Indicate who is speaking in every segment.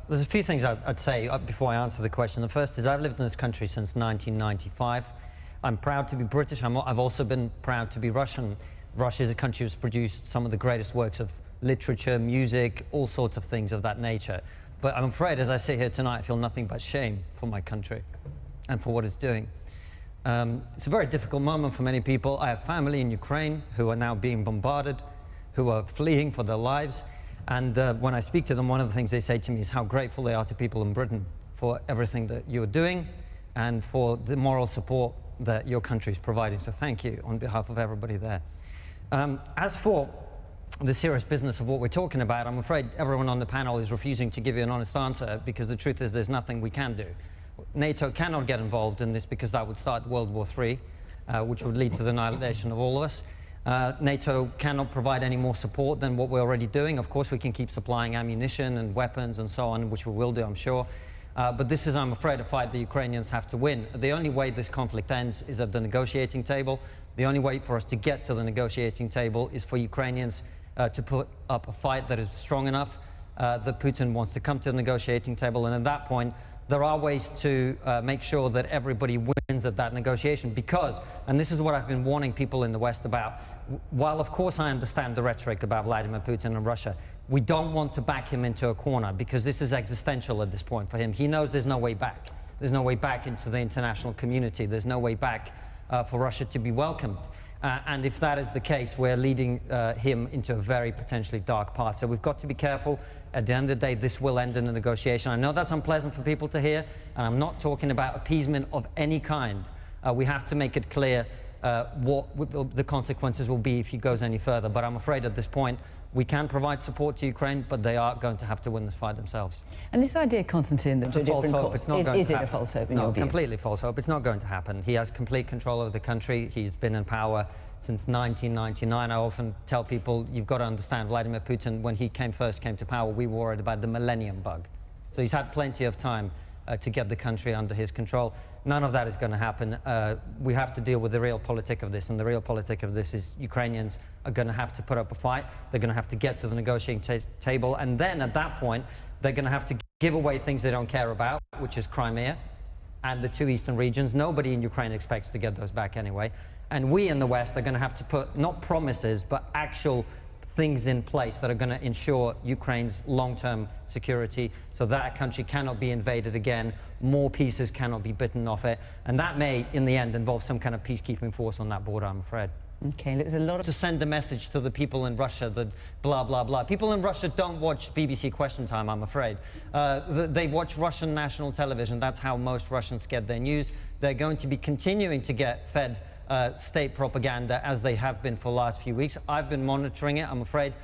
Speaker 1: there's a few things I'd say before I answer the question. The first is I've lived in this country since 1995. I'm proud to be British. I've also been proud to be Russian. Russia is a country that's produced some of the greatest works of literature, music, all sorts of things of that nature. But I'm afraid, as I sit here tonight, I feel nothing but shame for my country and for what it's doing. It's a very difficult moment for many people. I have family in Ukraine who are now being bombarded, who are fleeing for their lives. And when I speak to them, one of the things they say to me is how grateful they are to people in Britain for everything that you're doing and for the moral support that your country is providing. So thank you on behalf of everybody there. As for the serious business of what we're talking about, I'm afraid everyone on the panel is refusing to give you an honest answer, because the truth is there's nothing we can do. NATO cannot get involved in this because that would start World War III, which would lead to the annihilation of all of us. NATO cannot provide any more support than what we're already doing. Of course, we can keep supplying ammunition and weapons and so on, which we will do, I'm sure. But this is, I'm afraid, a fight the Ukrainians have to win. The only way this conflict ends is at the negotiating table. The only way for us to get to the negotiating table is for Ukrainians to put up a fight that is strong enough that Putin wants to come to the negotiating table. And at that point, there are ways to make sure that everybody wins at that negotiation, because, and this is what I've been warning people in the West about, while of course I understand the rhetoric about Vladimir Putin and Russia, we don't want to back him into a corner, because this is existential at this point for him. He knows there's no way back. There's no way back into the international community. There's no way back for Russia to be welcomed. And if that is the case, we're leading him into a very potentially dark path. So we've got to be careful. At the end of the day, this will end in a negotiation. I know that's unpleasant for people to hear, and I'm not talking about appeasement of any kind. We have to make it clear what the consequences will be if he goes any further. But I'm afraid at this point, we can provide support to Ukraine, but they are going to have to win this fight themselves.
Speaker 2: And this idea, Konstantin, that
Speaker 1: it's a false hope. It's not going to happen.
Speaker 2: Is it a false hope in your view?
Speaker 1: No, completely false hope. It's not going to happen. He has complete control over the country. He's been in power since 1999. I often tell people, you've got to understand, Vladimir Putin, when he first came to power, we were worried about the millennium bug. So he's had plenty of time to get the country under his control. None of that is going to happen. We have to deal with the real politic of this, and the real politic of this is Ukrainians are going to have to put up a fight. They're going to have to get to the negotiating table, and then at that point, they're going to have to give away things they don't care about, which is Crimea and the two eastern regions. Nobody in Ukraine expects to get those back anyway. And we in the West are going to have to put not promises, but actual things in place that are going to ensure Ukraine's long-term security, so that country cannot be invaded again, more pieces cannot be bitten off it, and that may, in the end, involve some kind of peacekeeping force on that border, I'm afraid.
Speaker 2: Okay, there's a lot of...
Speaker 1: To send a message to the people in Russia that blah, blah, blah. People in Russia don't watch BBC Question Time, I'm afraid. They watch Russian national television. That's how most Russians get their news. They're going to be continuing to get fed state propaganda, as they have been for the last few weeks. I've been monitoring it. I'm afraid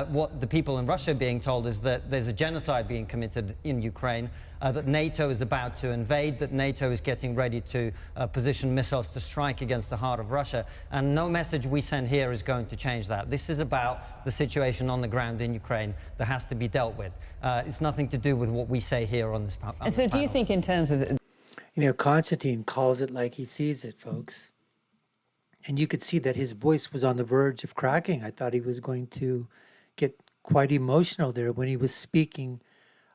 Speaker 1: what the people in Russia are being told is that there's a genocide being committed in Ukraine, that NATO is about to invade, that NATO is getting ready to position missiles to strike against the heart of Russia. And no message we send here is going to change that. This is about the situation on the ground in Ukraine that has to be dealt with. It's nothing to do with what we say here on this panel.
Speaker 2: And so do you think in terms of...
Speaker 3: You know, Konstantin calls it like he sees it, folks. And you could see that his voice was on the verge of cracking. I thought he was going to get quite emotional there when he was speaking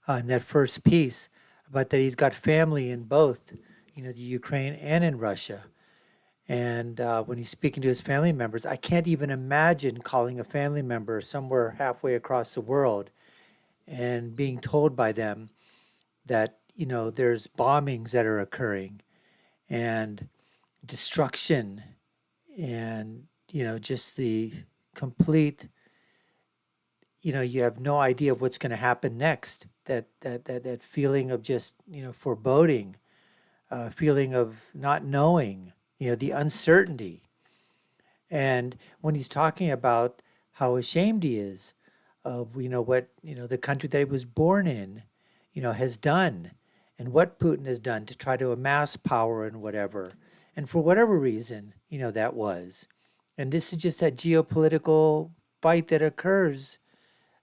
Speaker 3: in that first piece about that he's got family in both, you know, the Ukraine and in Russia. And when he's speaking to his family members, I can't even imagine calling a family member somewhere halfway across the world and being told by them that, you know, there's bombings that are occurring and destruction and, you know, just the complete, you know, you have no idea what's going to happen next. That feeling of just, you know, foreboding, feeling of not knowing, you know, the uncertainty. And when he's talking about how ashamed he is of, you know, what, you know, the country that he was born in, you know, has done, and what Putin has done to try to amass power and whatever. And for whatever reason, you know, that was. And this is just that geopolitical fight that occurs,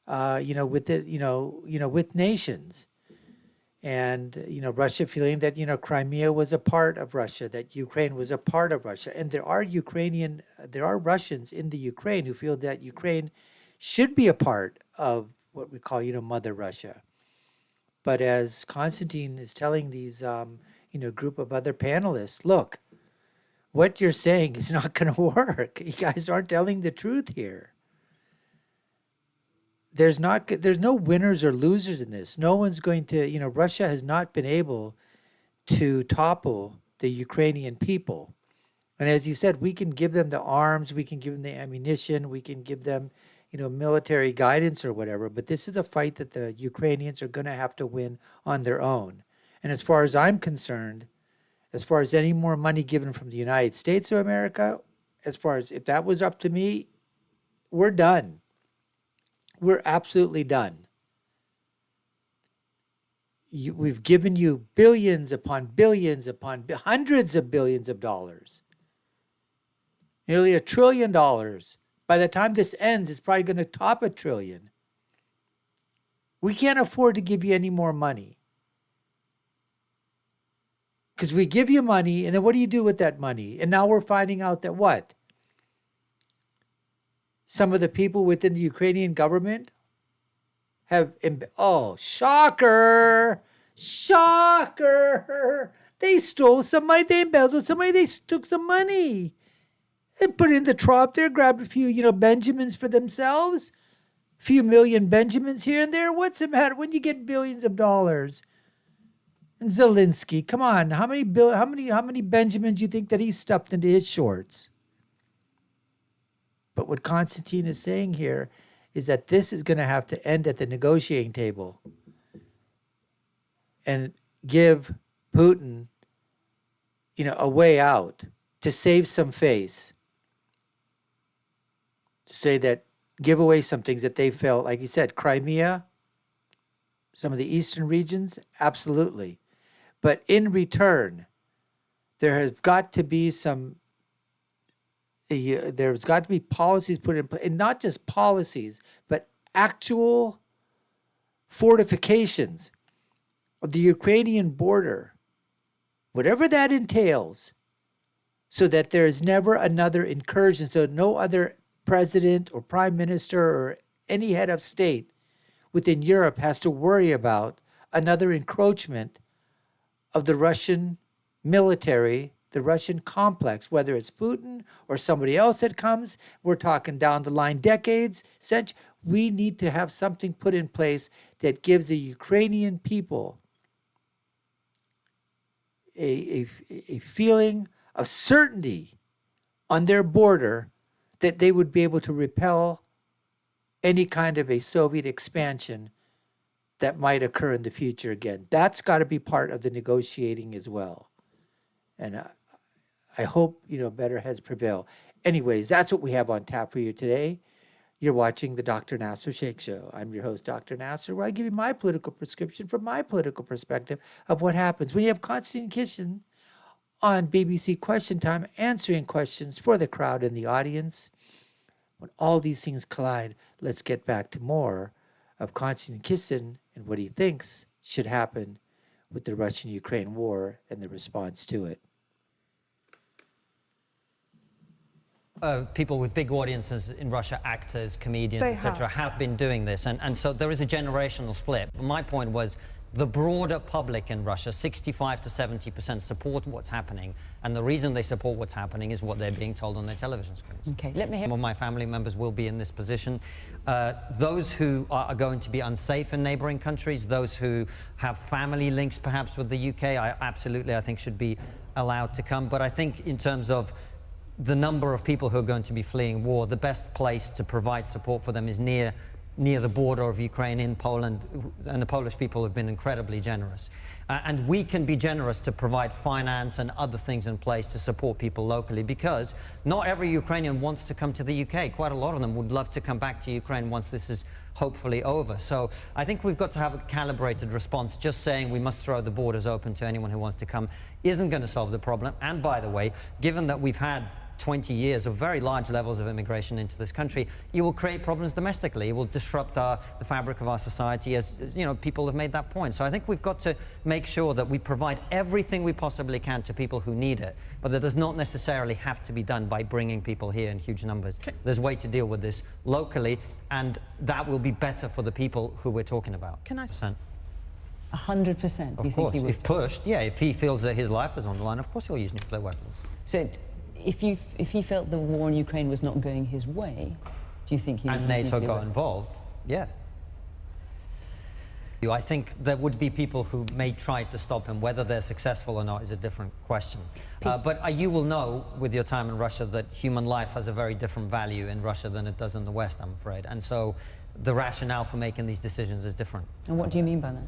Speaker 3: you know, with it, you know, with nations. And, you know, Russia feeling that, you know, Crimea was a part of Russia, that Ukraine was a part of Russia. And there are Russians in the Ukraine who feel that Ukraine should be a part of what we call, you know, Mother Russia. But as Konstantin is telling these, group of other panelists, look, what you're saying is not going to work. You guys aren't telling the truth here. There's no winners or losers in this. No one's going to, Russia has not been able to topple the Ukrainian people. And as you said, we can give them the arms, we can give them the ammunition, we can give them, military guidance or whatever. But this is a fight that the Ukrainians are going to have to win on their own. And as far as I'm concerned, as far as any more money given from the United States of America, as far as if that was up to me, we're done. We're absolutely done. We've given you billions upon hundreds of billions of dollars. Nearly $1 trillion. By the time this ends, it's probably going to top $1 trillion. We can't afford to give you any more money. Because we give you money, and then what do you do with that money? And now we're finding out that what? Some of the people within the Ukrainian government have, shocker! Shocker! They stole some money, they embezzled some money, they took some money. They put it in the trough there, grabbed a few, Benjamins for themselves. A few million Benjamins here and there. What's the matter when you get billions of dollars? And Zelensky, come on, how many Benjamins do you think that he stuffed into his shorts? But what Konstantin is saying here is that this is going to have to end at the negotiating table and give Putin, a way out to save some face. To say that, give away some things that they felt, like you said, Crimea, some of the eastern regions, absolutely. But in return, there has got to be there's got to be policies put in place, and not just policies, but actual fortifications of the Ukrainian border, whatever that entails, so that there is never another incursion, so no other president or prime minister or any head of state within Europe has to worry about another encroachment of the Russian military, the Russian complex, whether it's Putin or somebody else that comes. We're talking down the line decades, centuries. We need to have something put in place that gives the Ukrainian people a feeling of certainty on their border that they would be able to repel any kind of a Soviet expansion that might occur in the future again. That's got to be part of the negotiating as well. And I hope, better heads prevail. Anyways, that's what we have on tap for you today. You're watching the Dr. Nasir Shaikh Show. I'm your host, Dr. Nasir, where I give you my political prescription from my political perspective of what happens when you have Konstantin Kisin on BBC Question Time answering questions for the crowd and the audience. When all these things collide, let's get back to more of Konstantin Kisin and what he thinks should happen with the Russian-Ukraine war and the response to it.
Speaker 1: People with big audiences in Russia, actors, comedians, etc., have been doing this. And so there is a generational split. My point was the broader public in Russia, 65 to 70%, support what's happening. And the reason they support what's happening is what they're being told on their television screens.
Speaker 2: Okay, let me hear.
Speaker 1: Some of my family members will be in this position. Those who are going to be unsafe in neighboring countries, those who have family links perhaps with the UK, I think should be allowed to come. But I think in terms of the number of people who are going to be fleeing war, the best place to provide support for them is near the border of Ukraine in Poland, and the Polish people have been incredibly generous. And we can be generous to provide finance and other things in place to support people locally, because not every Ukrainian wants to come to the UK. Quite a lot of them would love to come back to Ukraine once this is hopefully over. So I think we've got to have a calibrated response. Just saying we must throw the borders open to anyone who wants to come isn't going to solve the problem. And by the way, given that we've had 20 years of very large levels of immigration into this country, it will create problems domestically. It will disrupt the fabric of our society, as people have made that point. So I think we've got to make sure that we provide everything we possibly can to people who need it, but that does not necessarily have to be done by bringing people here in huge numbers. There's a way to deal with this locally, and that will be better for the people who we're talking about.
Speaker 4: Can I?
Speaker 2: 100%.
Speaker 1: Of
Speaker 2: You think
Speaker 1: course,
Speaker 2: he would?
Speaker 1: if pushed, yeah, if he feels that his life is on the line, of course he'll use nuclear weapons.
Speaker 2: So, if he felt the war in Ukraine was not going his way, do you think he would
Speaker 1: And
Speaker 2: use
Speaker 1: NATO
Speaker 2: nuclear
Speaker 1: got
Speaker 2: weapons?
Speaker 1: involved, yeah. I think there would be people who may try to stop him. Whether they're successful or not is a different question. But you will know with your time in Russia that human life has a very different value in Russia than it does in the West, I'm afraid. And so the rationale for making these decisions is different.
Speaker 2: And what do you mean by that?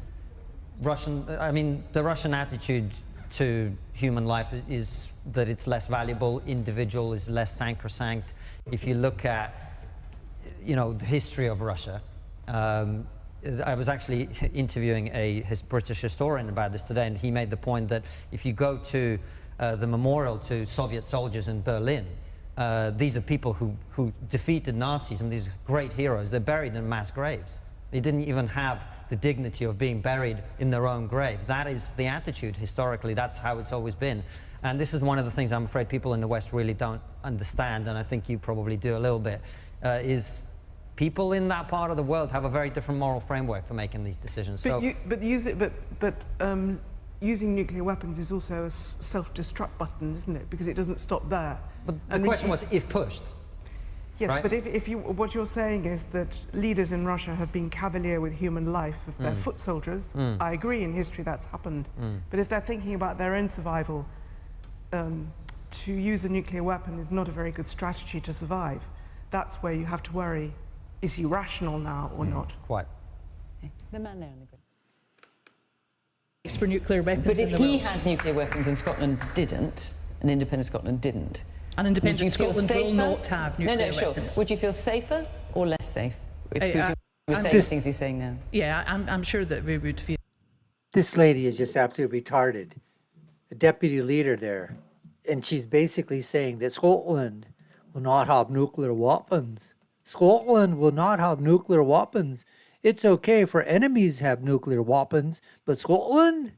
Speaker 1: The Russian attitude to human life is that it's less valuable, individual is less sacrosanct. If you look at, the history of Russia, I was actually interviewing a British historian about this today, and he made the point that if you go to the memorial to Soviet soldiers in Berlin, these are people who defeated Nazis, and these are great heroes. They're buried in mass graves. They didn't even have the dignity of being buried in their own grave. That is the attitude historically. That's how it's always been. And this is one of the things I'm afraid people in the West really don't understand, and I think you probably do a little bit, is people in that part of the world have a very different moral framework for making these decisions.
Speaker 4: But using nuclear weapons is also a self-destruct button, isn't it? Because it doesn't stop there.
Speaker 1: But the question was if pushed.
Speaker 4: Yes,
Speaker 1: right?
Speaker 4: but what you're saying is that leaders in Russia have been cavalier with human life of their foot soldiers. I agree, in history that's happened. But if they're thinking about their own survival, to use a nuclear weapon is not a very good strategy to survive. That's where you have to worry, is he rational now or not?
Speaker 1: Quite.
Speaker 2: Okay. The man there on the grid.
Speaker 5: For nuclear weapons
Speaker 2: But
Speaker 5: in
Speaker 2: if
Speaker 5: the
Speaker 2: he
Speaker 5: world.
Speaker 2: had nuclear weapons and Scotland didn't, and independent Scotland didn't,
Speaker 5: An
Speaker 2: would you
Speaker 5: independent
Speaker 2: feel
Speaker 5: Scotland will
Speaker 2: safer?
Speaker 5: not have nuclear
Speaker 2: Sure.
Speaker 5: weapons.
Speaker 2: Would you feel safer or less safe if
Speaker 5: I-
Speaker 2: Putin was
Speaker 5: I'm
Speaker 2: saying the
Speaker 3: just-
Speaker 2: things he's saying now?
Speaker 5: Yeah, I'm sure that we would feel.
Speaker 3: This lady is just absolutely retarded. A deputy leader there. And she's basically saying that Scotland will not have nuclear weapons. Scotland will not have nuclear weapons. It's okay for enemies to have nuclear weapons, but Scotland?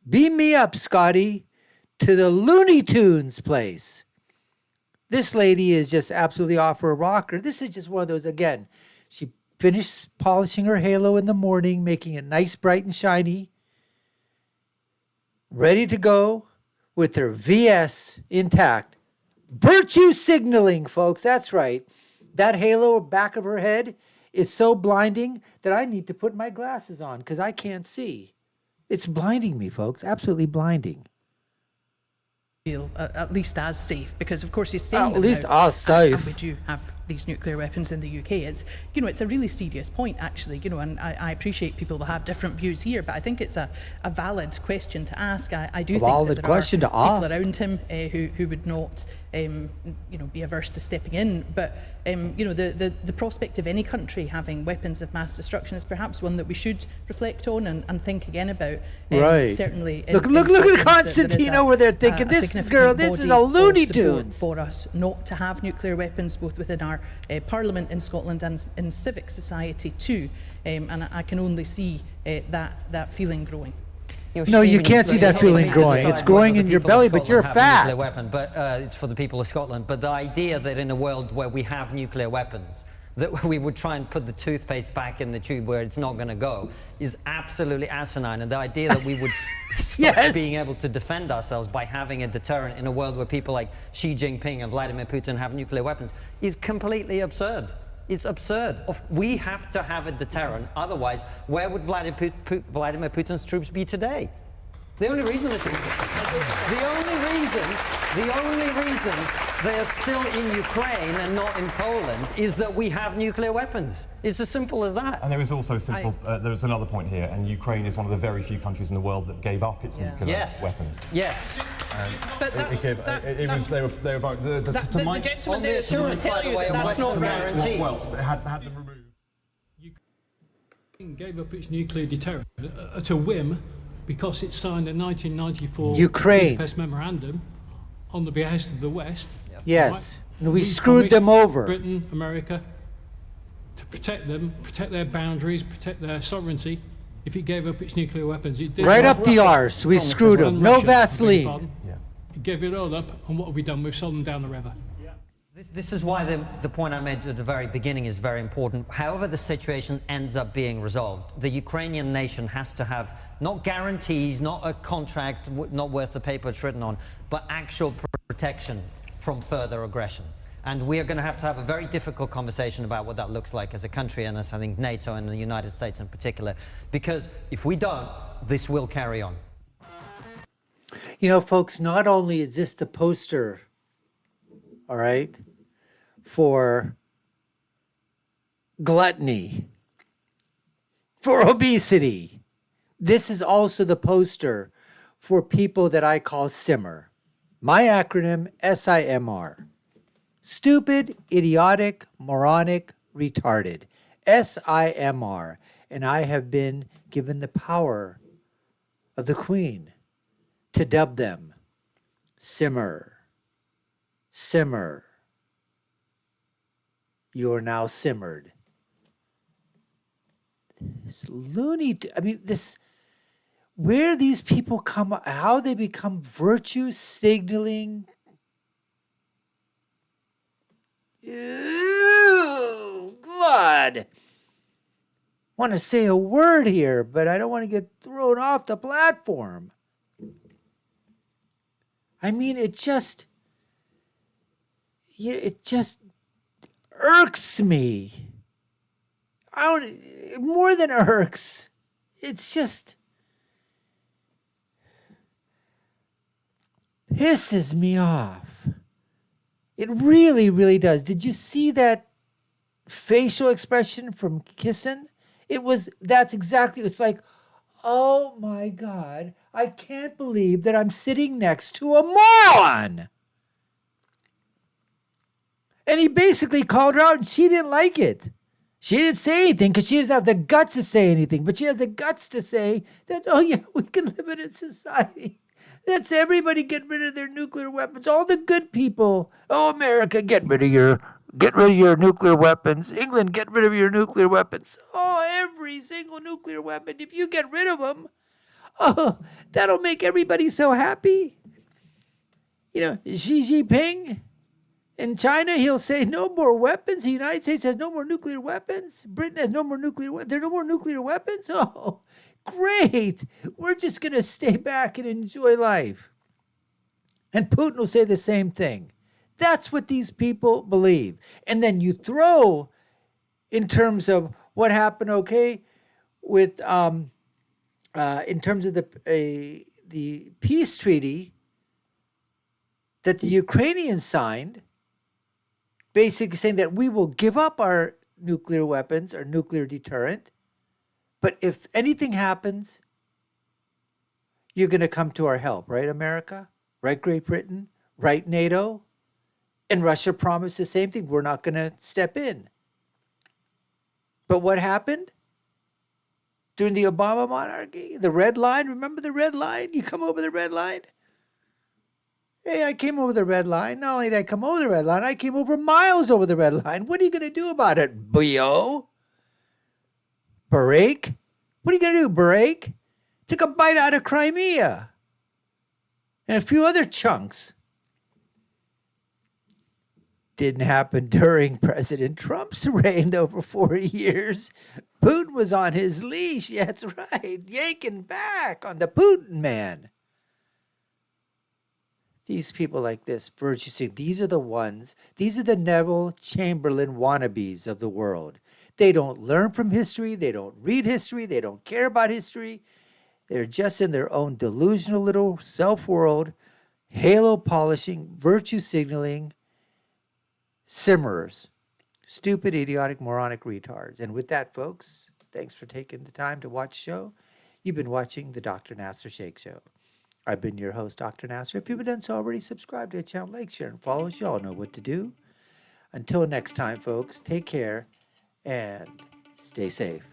Speaker 3: Beam me up, Scotty, to the Looney Tunes place. This lady is just absolutely off her rocker. This is just one of those, again, she finished polishing her halo in the morning, making it nice, bright, and shiny, ready to go with her VS intact. Virtue signaling, folks. That's right. That halo back of her head is so blinding that I need to put my glasses on because I can't see. It's blinding me, folks. Absolutely blinding.
Speaker 5: At least as safe, because of course he's saying
Speaker 3: At
Speaker 5: that
Speaker 3: least
Speaker 5: now,
Speaker 3: as safe.
Speaker 5: and we do have these nuclear weapons in the UK. It's it's a really serious point actually, and I appreciate people will have different views here, but I think it's a valid question to ask. I do think
Speaker 3: valid
Speaker 5: that there
Speaker 3: question
Speaker 5: are
Speaker 3: to ask.
Speaker 5: people around him who would not be averse to stepping in, but the prospect of any country having weapons of mass destruction is perhaps one that we should reflect on and think again about.
Speaker 3: Right.
Speaker 5: Certainly.
Speaker 3: Look at
Speaker 5: Scotland, there is
Speaker 3: Constantine over there thinking,
Speaker 5: a
Speaker 3: this
Speaker 5: significant
Speaker 3: girl, this is
Speaker 5: body
Speaker 3: a Looney
Speaker 5: of support
Speaker 3: Tunes.
Speaker 5: for us not to have nuclear weapons, both within our Parliament in Scotland and in civic society too. And I can only see that feeling growing.
Speaker 3: No, you can't see that feeling growing. It's growing in your belly, but you're fat.
Speaker 1: Nuclear weapon, but it's for the people of Scotland. But the idea that in a world where we have nuclear weapons, that we would try and put the toothpaste back in the tube where it's not going to go is absolutely asinine. And the idea that we would stop
Speaker 3: Yes.
Speaker 1: being able to defend ourselves by having a deterrent in a world where people like Xi Jinping and Vladimir Putin have nuclear weapons is completely absurd. It's absurd. We have to have a deterrent. Otherwise, where would Vladimir Putin's troops be today? The only reason they are still in Ukraine and not in Poland is that we have nuclear weapons. It's as simple as that.
Speaker 6: And there is also simple. There's another point here, and Ukraine is one of the very few countries in the world that gave up its nuclear weapons.
Speaker 1: Yes.
Speaker 5: But that's,
Speaker 6: They were about
Speaker 5: the gentleman there is going to tell you that that's not right.
Speaker 6: well, had them removed.
Speaker 7: Ukraine gave up its nuclear deterrent at a whim because it signed a 1994
Speaker 3: Ukraine.
Speaker 7: Budapest memorandum on the behest of the West.
Speaker 3: Yes.
Speaker 7: Right?
Speaker 3: And we screwed them
Speaker 7: promised
Speaker 3: over.
Speaker 7: Britain, America, to protect them, protect their boundaries, protect their sovereignty. If it gave up its nuclear weapons, it did.
Speaker 3: Right up the arse. We screwed them. No Vaseline.
Speaker 7: It gave it all up, and what have we done? We've sold them down the river.
Speaker 1: This is why the point I made at the very beginning is very important. However the situation ends up being resolved, the Ukrainian nation has to have not guarantees, not a contract not worth the paper it's written on, but actual protection from further aggression. And we are going to have a very difficult conversation about what that looks like as a country, and as I think NATO and the United States in particular, because if we don't, this will carry on.
Speaker 3: You know, folks, not only is this the poster, all right, for gluttony, for obesity, this is also the poster for people that I call SIMR. My acronym, SIMR. Stupid, idiotic, moronic, retarded. SIMR. And I have been given the power of the Queen to dub them Simmer. Simmer. You are now simmered. This loony, I mean, this, where these people come, how they become virtue signaling. Ew, God. Want to say a word here, but I don't want to get thrown off the platform. I mean, it just irks me. More than irks. It's just pisses me off. It really, really does. Did you see that facial expression from Kisin? That's exactly, it's like, oh my God, I can't believe that I'm sitting next to a moron. And he basically called her out and she didn't like it. She didn't say anything because she doesn't have the guts to say anything, but she has the guts to say that, oh yeah, we can live in a society. That's everybody get rid of their nuclear weapons. All the good people. Oh, America, get rid of your nuclear weapons. England, get rid of your nuclear weapons. Oh, every single nuclear weapon. If you get rid of them, oh, that'll make everybody so happy. You know, Xi Jinping in China, he'll say no more weapons. The United States has no more nuclear weapons. Britain has no more nuclear weapons. There are no more nuclear weapons. Oh, great. We're just going to stay back and enjoy life. And Putin will say the same thing. That's what these people believe. And then you throw, in terms of what happened, okay, with in terms of the peace treaty that the Ukrainians signed, basically saying that we will give up our nuclear weapons, our nuclear deterrent, but if anything happens, you're going to come to our help, right, America? Right, Great Britain? Right, NATO? And Russia promised the same thing. We're not going to step in. But what happened? During the Obama monarchy, the red line, remember the red line? You come over the red line? Hey, I came over the red line. Not only did I come over the red line, I came over miles over the red line. What are you going to do about it, Bo? Break? What are you going to do, break? Took a bite out of Crimea. And a few other chunks. Didn't happen during President Trump's reign, though, for 4 years. Putin was on his leash. Yeah, that's right. Yanking back on the Putin man. These people like this, virtue signaling, these are the ones, these are the Neville Chamberlain wannabes of the world. They don't learn from history. They don't read history. They don't care about history. They're just in their own delusional little self-world, halo polishing, virtue signaling, simmerers. Stupid, idiotic, moronic retards. And with that, folks, thanks for taking the time to watch the show. You've been watching the Dr. Nasir Shaikh Show. I've been your host, Dr. Nasir. If you haven't done so already, subscribe to the channel, like, share, and follow us. You all know what to do. Until next time, folks, take care and stay safe.